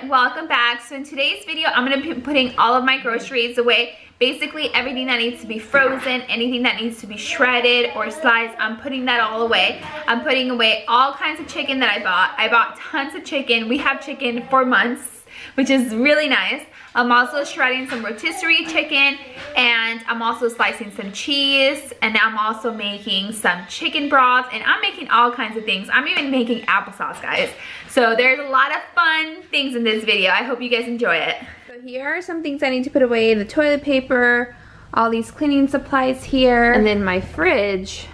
everyone, welcome back. So in today's video, I'm going to be putting all of my groceries away. Basically everything that needs to be frozen, anything that needs to be shredded or sliced, I'm putting that all away. I'm putting away all kinds of chicken that I bought. I bought tons of chicken. We have chicken for months, which is really nice. I'm also shredding some rotisserie chicken, and I'm also slicing some cheese, and I'm also making some chicken broth, and I'm making all kinds of things. I'm even making applesauce, guys. So there's a lot of fun things in this video. I hope you guys enjoy it. So here are some things I need to put away: the toilet paper, all these cleaning supplies here, and then my fridge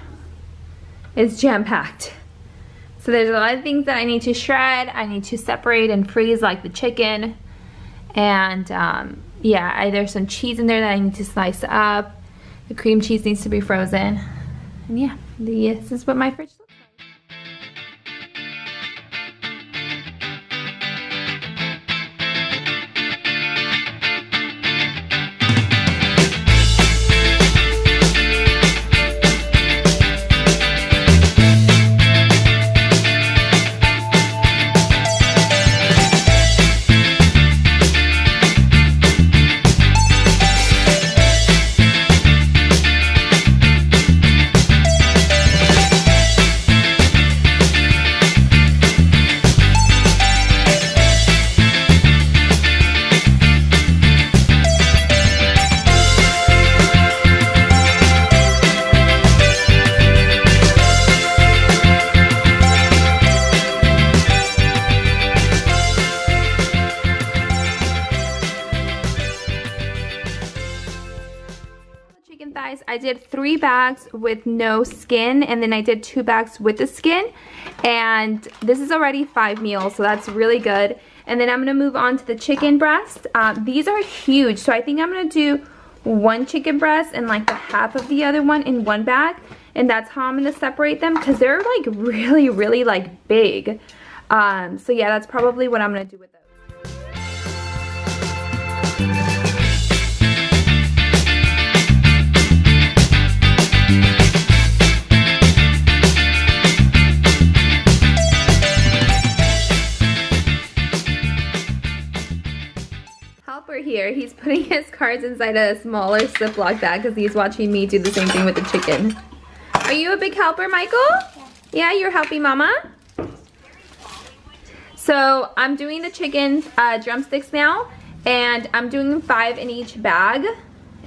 is jam-packed. So there's a lot of things that I need to shred, I need to separate and freeze, like the chicken. And yeah, there's some cheese in there that I need to slice up. The cream cheese needs to be frozen. And yeah, this is what my fridge looks like. I did 3 bags with no skin, and then I did 2 bags with the skin, and this is already 5 meals, so that's really good. And then I'm gonna move on to the chicken breast. These are huge, so I think I'm gonna do 1 chicken breast and like the half of the other one in 1 bag, and that's how I'm gonna separate them because they're like really like big. So yeah, that's probably what I'm gonna do with those. Here, he's putting his cards inside a smaller Ziploc bag because he's watching me do the same thing with the chicken. Are you a big helper, Michael? Yeah, you're helping Mama? So I'm doing the chicken drumsticks now, and I'm doing 5 in each bag.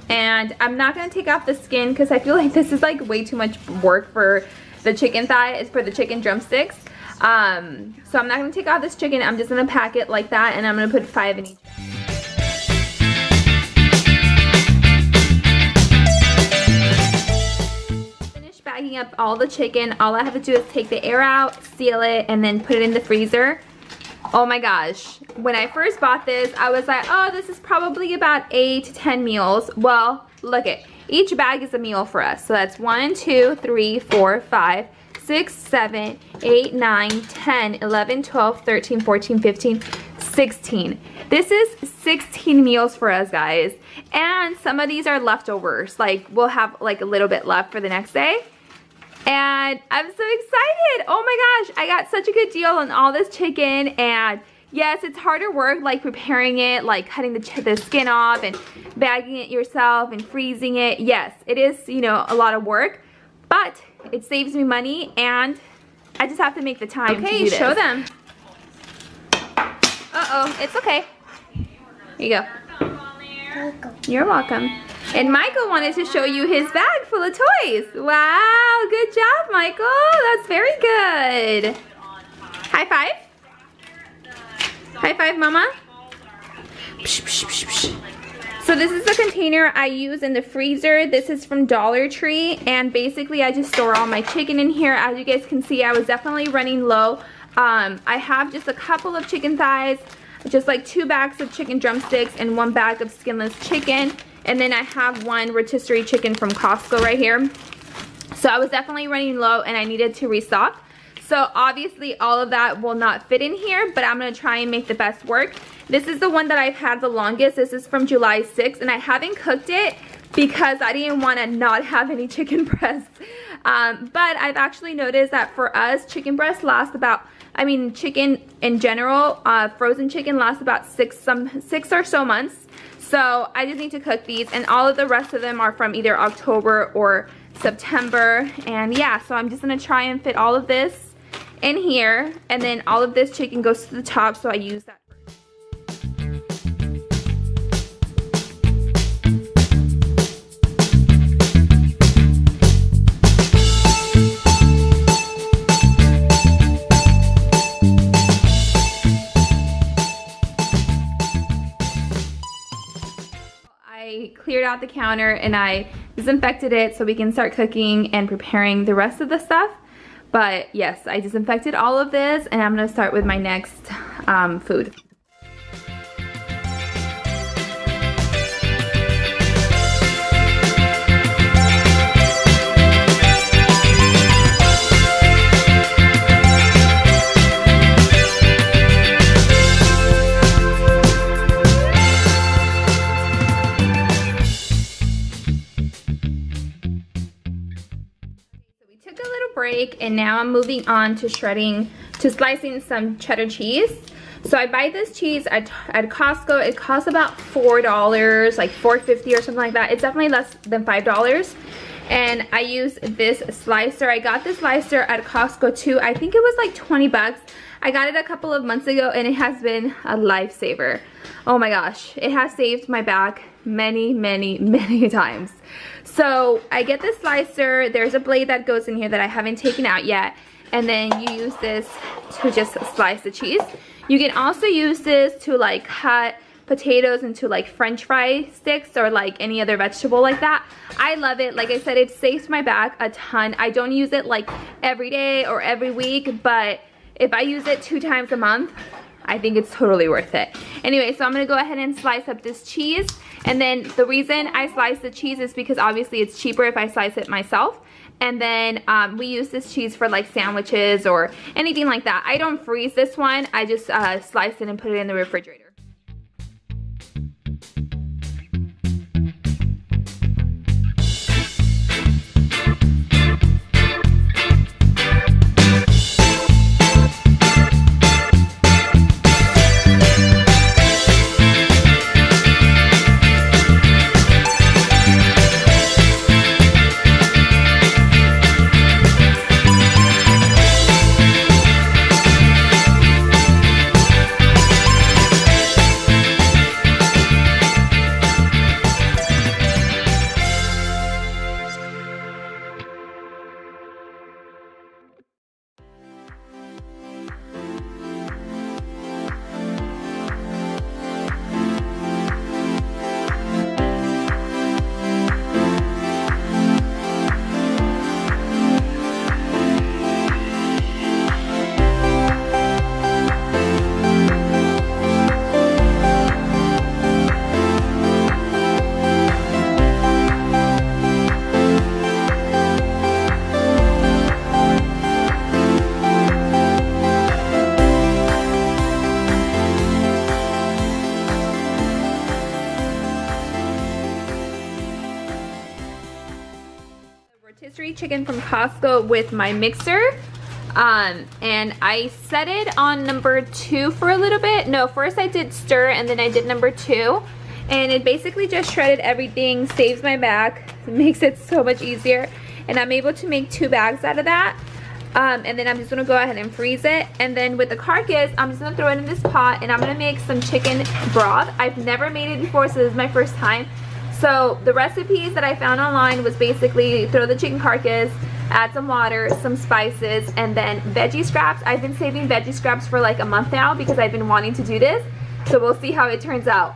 And I'm not gonna take off the skin because I feel like this is like way too much work for the chicken thigh. It's for the chicken drumsticks. So I'm not gonna take off this chicken. I'm just gonna pack it like that, and I'm gonna put 5 in each bag. Bagging up all the chicken, all I have to do is take the air out, seal it, and then put it in the freezer. Oh my gosh, when I first bought this, I was like, oh, this is probably about 8 to 10 meals. Well, look it, each bag is a meal for us. So that's 1, 2, 3, 4, 5, 6, 7, 8, 9, 10, 11, 12, 13, 14, 15, 16. This is 16 meals for us, guys. And some of these are leftovers. Like, we'll have like a little bit left for the next day. And I'm so excited. Oh my gosh, I got such a good deal on all this chicken. And yes, it's harder work, like preparing it, like cutting the skin off and bagging it yourself and freezing it. Yes, it is, you know, a lot of work, but it saves me money, and I just have to make the time to do this. Show them. Uh-oh, it's okay. Here you go. You're welcome. And Michael wanted to show you his bag full of toys. Wow, good job, Michael. That's very good. High five. High five, Mama. Psh, psh, psh, psh. So this is the container I use in the freezer. This is from Dollar Tree, and basically I just store all my chicken in here. As you guys can see, I was definitely running low. I have just a couple of chicken thighs, just like 2 bags of chicken drumsticks and 1 bag of skinless chicken. And then I have 1 rotisserie chicken from Costco right here. So I was definitely running low, and I needed to restock. So obviously all of that will not fit in here, but I'm gonna try and make the best work. This is the one that I've had the longest. This is from July 6th, and I haven't cooked it because I didn't want to not have any chicken breasts. But I've actually noticed that for us, chicken breasts last about I mean chicken in general, frozen chicken lasts about six or so months. So I just need to cook these, and all of the rest of them are from either October or September. And yeah, so I'm just gonna try and fit all of this in here, and then all of this chicken goes to the top, so I use that. I cleared out the counter and I disinfected it so we can start cooking and preparing the rest of the stuff. But yes, I disinfected all of this, and I'm gonna start with my next food. Break, and now I'm moving on to slicing some cheddar cheese. So I buy this cheese at Costco. It costs about $4, like $4.50 or something like that. It's definitely less than $5. And I use this slicer. I got this slicer at Costco too. I think it was like 20 bucks. I got it a couple of months ago, and it has been a lifesaver. Oh my gosh, it has saved my back many, many, many times. So I get this slicer. There's a blade that goes in here that I haven't taken out yet, and then you use this to just slice the cheese. You can also use this to like cut potatoes into like French fry sticks or like any other vegetable like that. I love it. Like I said, it saves my back a ton. I don't use it like every day or every week, but if I use it 2 times a month, I think it's totally worth it. Anyway, so I'm gonna go ahead and slice up this cheese. And then the reason I slice the cheese is because obviously it's cheaper if I slice it myself. And then we use this cheese for like sandwiches or anything like that. I don't freeze this one. I just slice it and put it in the refrigerator. rotisserie chicken from Costco with my mixer. And I set it on number 2 for a little bit. No, first I did stir and then I did number 2. And it basically just shredded everything, saves my back, makes it so much easier. And I'm able to make 2 bags out of that. And then I'm just gonna go ahead and freeze it. And then with the carcass, I'm just gonna throw it in this pot and I'm gonna make some chicken broth. I've never made it before, so this is my first time. So the recipes that I found online was basically throw the chicken carcass, add some water, some spices, and then veggie scraps. I've been saving veggie scraps for like a month now because I've been wanting to do this. So we'll see how it turns out.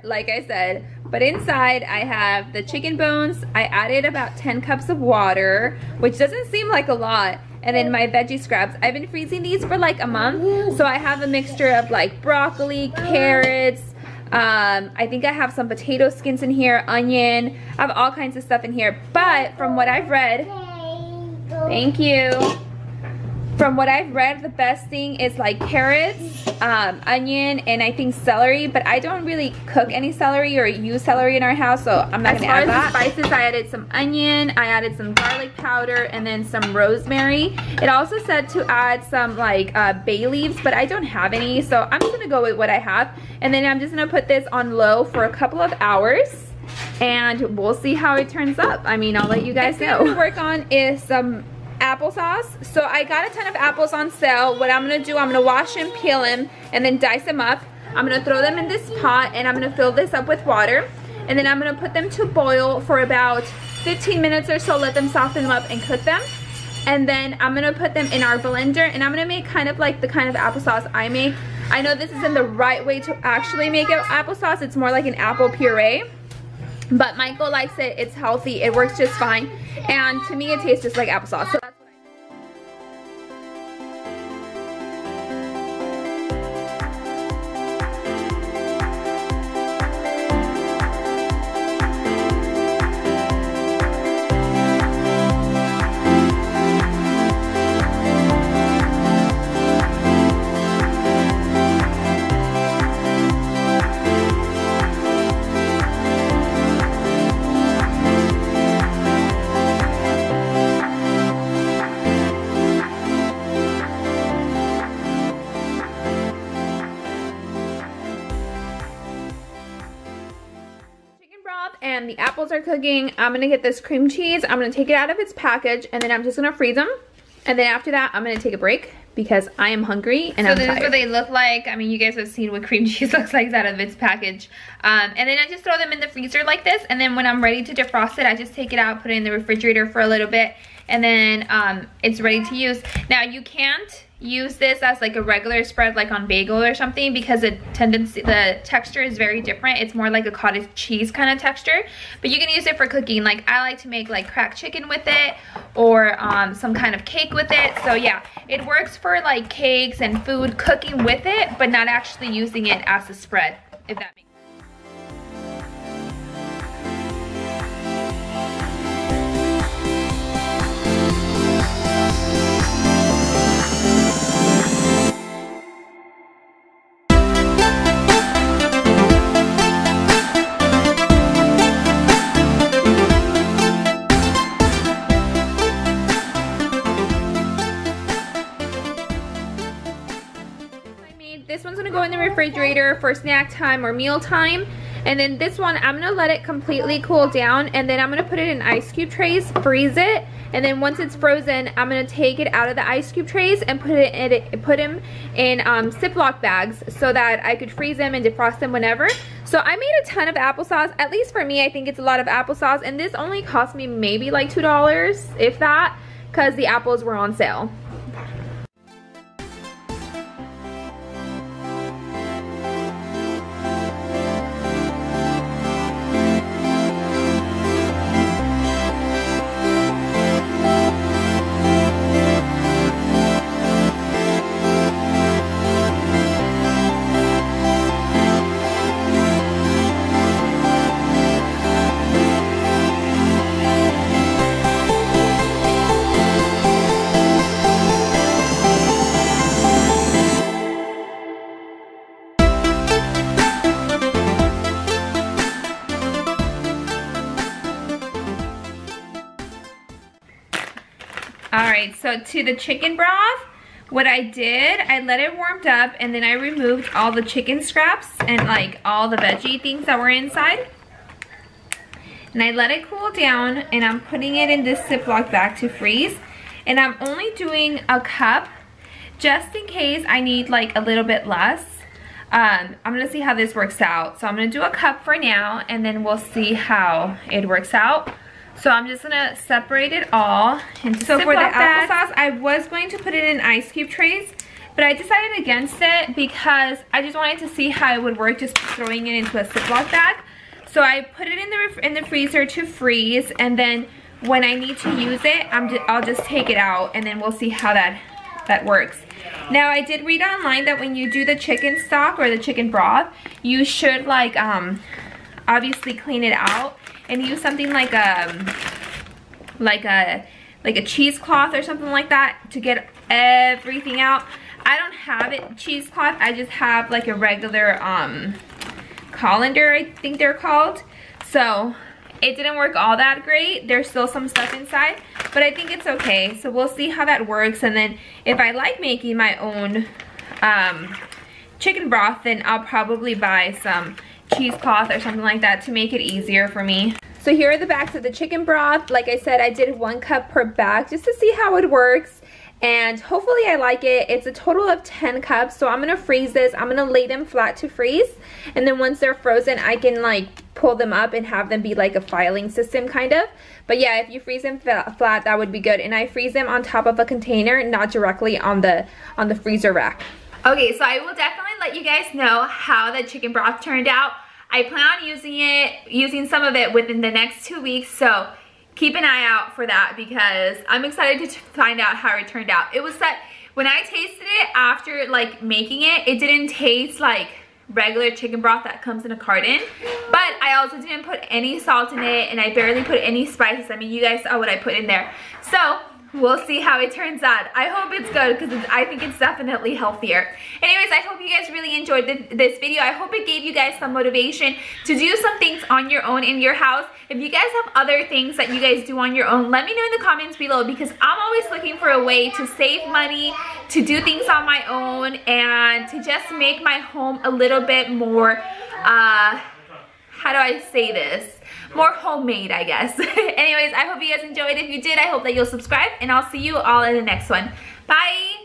Like I said, but inside I have the chicken bones. I added about 10 cups of water, which doesn't seem like a lot, and then my veggie scraps. I've been freezing these for like a month, so I have a mixture of like broccoli, carrots, I think I have some potato skins in here, onion. I have all kinds of stuff in here. But from what I've read, thank you. From what I've read, the best thing is like carrots, onion, and I think celery. But I don't really cook any celery or use celery in our house, so I'm not gonna add that. As far as the spices, I added some onion, I added some garlic powder, and then some rosemary. It also said to add some like bay leaves, but I don't have any, so I'm just gonna go with what I have. And then I'm just gonna put this on low for a couple of hours, and we'll see how it turns up. I mean, I'll let you guys know. What I'm gonna work on is some applesauce. So I got a ton of apples on sale. What I'm gonna do, I'm gonna wash and peel them and then dice them up. I'm gonna throw them in this pot and I'm gonna fill this up with water, and then I'm gonna put them to boil for about 15 minutes or so, let them soften them up and cook them. And then I'm gonna put them in our blender, and I'm gonna make kind of like the kind of applesauce I make. I know this isn't the right way to actually make applesauce. It's more like an apple puree. But Michael likes it, it's healthy, it works just fine. And to me, it tastes just like applesauce. So that's what and the apples are cooking. I'm gonna get this cream cheese. I'm gonna take it out of its package, and then I'm just gonna freeze them. And then after that, I'm gonna take a break because I am hungry and I'm tired. So this is what they look like. I mean, you guys have seen what cream cheese looks like out of its package. And then I just throw them in the freezer like this. And then when I'm ready to defrost it, I just take it out, put it in the refrigerator for a little bit, and then it's ready to use. Now you can't use this as like a regular spread like on bagel or something, because the texture is very different. It's more like a cottage cheese kind of texture, but you can use it for cooking. Like I like to make like cracked chicken with it, or some kind of cake with it. So yeah, it works for like cakes and food cooking with it, but not actually using it as a spread, if that makes sense. This one's gonna go in the refrigerator for snack time or meal time. And then this one, I'm gonna let it completely cool down, and then I'm gonna put it in ice cube trays, freeze it, and then once it's frozen, I'm gonna take it out of the ice cube trays and put them in Ziploc bags so that I could freeze them and defrost them whenever. So I made a ton of applesauce. At least for me, I think it's a lot of applesauce, and this only cost me maybe like $2, if that, because the apples were on sale. Alright, so to the chicken broth, what I did, I let it warmed up, and then I removed all the chicken scraps and like all the veggie things that were inside. And I let it cool down, and I'm putting it in this Ziploc bag to freeze. And I'm only doing a cup just in case I need like a little bit less. I'm gonna see how this works out. So I'm gonna do a cup for now, and then we'll see how it works out. So I'm just gonna separate it all into Ziploc for the applesauce, I was going to put it in ice cube trays, but I decided against it because I just wanted to see how it would work just throwing it into a Ziploc bag. So I put it in the freezer to freeze, and then when I need to use it, I'll just take it out, and then we'll see how that works. Now I did read online that when you do the chicken stock or the chicken broth, you should like obviously clean it out and use something like a cheesecloth or something like that to get everything out. I don't have it cheesecloth, I just have like a regular colander, I think they're called. So it didn't work all that great. There's still some stuff inside, but I think it's okay. So we'll see how that works, and then if I like making my own chicken broth, then I'll probably buy some cheesecloth or something like that to make it easier for me. So here are the bags of the chicken broth. Like I said, I did 1 cup per bag just to see how it works, and hopefully I like it. It's a total of 10 cups, so I'm gonna freeze this. I'm gonna lay them flat to freeze, and then once they're frozen, I can like pull them up and have them be like a filing system kind of. But yeah, if you freeze them flat, that would be good. And I freeze them on top of a container, not directly on the freezer rack. Okay, so I will definitely let you guys know how the chicken broth turned out. I plan on using some of it within the next 2 weeks, so keep an eye out for that because I'm excited to find out how it turned out. It was that when I tasted it after like making it, it didn't taste like regular chicken broth that comes in a carton, but I also didn't put any salt in it, and I barely put any spices. I mean, you guys saw what I put in there. So we'll see how it turns out. I hope it's good because I think it's definitely healthier. Anyways, I hope you guys really enjoyed this video. I hope it gave you guys some motivation to do some things on your own in your house. If you guys have other things that you guys do on your own, let me know in the comments below because I'm always looking for a way to save money, to do things on my own, and to just make my home a little bit more, how do I say this? More homemade, I guess. Anyways, I hope you guys enjoyed. If you did, I hope that you'll subscribe, and I'll see you all in the next one. Bye!